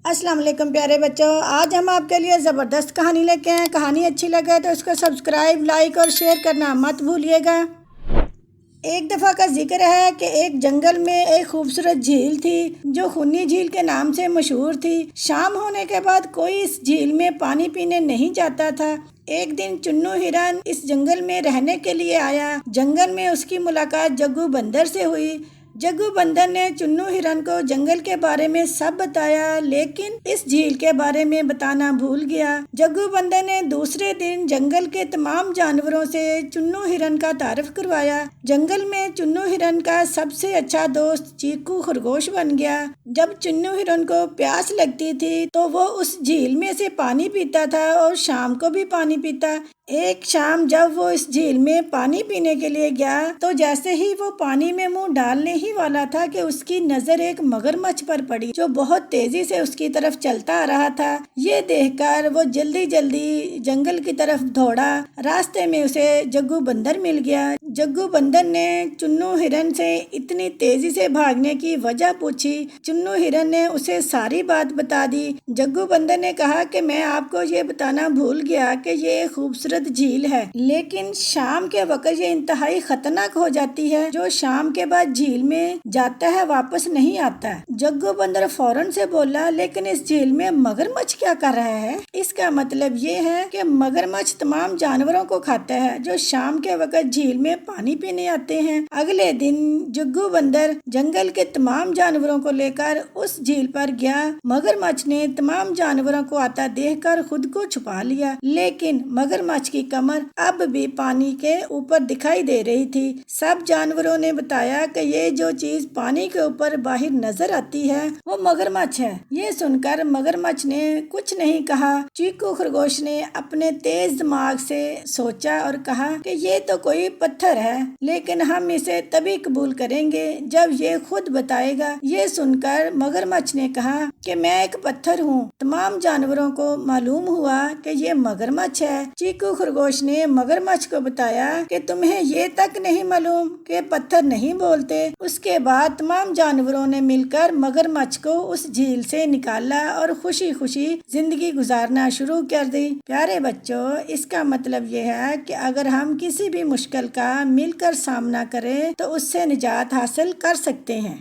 السلام علیکم پیارے بچوں، آج ہم آپ کے لیے زبردست کہانی لے کے ہیں۔ کہانی اچھی لگے تو اس کو سبسکرائب، لائک اور شیئر کرنا مت بھولیے گا۔ ایک دفعہ کا ذکر ہے کہ ایک جنگل میں ایک خوبصورت جھیل تھی جو خونی جھیل کے نام سے مشہور تھی۔ شام ہونے کے بعد کوئی اس جھیل میں پانی پینے نہیں جاتا تھا۔ ایک دن چنو ہرن اس جنگل میں رہنے کے لیے آیا۔ جنگل میں اس کی ملاقات جگو بندر سے ہوئی۔ جگو بندر نے چنو ہرن کو جنگل کے بارے میں سب بتایا، لیکن اس جھیل کے بارے میں بتانا بھول گیا۔ جگو بندر نے دوسرے دن جنگل کے تمام جانوروں سے چنو ہرن کا تعارف کروایا۔ جنگل میں چنو ہرن کا سب سے اچھا دوست چیکو خرگوش بن گیا۔ جب چنو ہرن کو پیاس لگتی تھی تو وہ اس جھیل میں سے پانی پیتا تھا اور شام کو بھی پانی پیتا۔ ایک شام جب وہ اس جھیل میں پانی پینے کے لیے گیا تو جیسے ہی وہ پانی میں منہ ڈالنے ہی والا تھا کہ اس کی نظر ایک مگرمچھ پر پڑی جو بہت تیزی سے اس کی طرف چلتا آ رہا تھا۔ یہ دیکھ کر وہ جلدی جلدی جنگل کی طرف دوڑا۔ راستے میں اسے جگو بندر مل گیا۔ جگو بندر نے چنو ہرن سے اتنی تیزی سے بھاگنے کی وجہ پوچھی۔ چنو ہرن نے اسے ساری بات بتا دی۔ جگو بندر نے کہا کہ میں آپ کو یہ بتانا بھول گیا کہ یہ ایک خوبصورت جھیل ہے، لیکن شام کے وقت یہ انتہائی خطرناک ہو جاتی ہے۔ جو شام کے بعد جھیل میں جاتا ہے واپس نہیں آتا۔ جگو بندر فوراً سے بولا، لیکن اس جھیل میں مگرمچھ کیا کر رہا ہے؟ اس کا مطلب یہ ہے کہ مگرمچھ تمام جانوروں کو کھاتا ہے جو شام کے وقت جھیل میں پانی پینے آتے ہیں۔ اگلے دن جگو بندر جنگل کے تمام جانوروں کو لے کر اس جھیل پر گیا۔ مگرمچھ نے تمام جانوروں کو آتا دیکھ کر خود کو چھپا لیا، لیکن مگرمچھ کی کمر اب بھی پانی کے اوپر دکھائی دے رہی تھی۔ سب جانوروں نے بتایا کہ یہ جو چیز پانی کے اوپر باہر نظر آتی ہے وہ مگرمچھ ہے۔ یہ سن کر مگرمچھ نے کچھ نہیں کہا۔ چیکو خرگوش نے اپنے تیز دماغ سے سوچا اور کہا کہ یہ تو کوئی پتھر ہے، لیکن ہم اسے تبھی قبول کریں گے جب یہ خود بتائے گا۔ یہ سن کر مگرمچھ نے کہا کہ میں ایک پتھر ہوں۔ تمام جانوروں کو معلوم ہوا کہ یہ مگرمچھ ہے۔ چیکو خرگوش نے مگرمچھ کو بتایا کہ تمہیں یہ تک نہیں معلوم کہ پتھر نہیں بولتے۔ اس کے بعد تمام جانوروں نے مل کر مگرمچھ کو اس جھیل سے نکالا اور خوشی خوشی زندگی گزارنا شروع کر دی۔ پیارے بچوں، اس کا مطلب یہ ہے کہ اگر ہم کسی بھی مشکل کا مل کر سامنا کریں تو اس سے نجات حاصل کر سکتے ہیں۔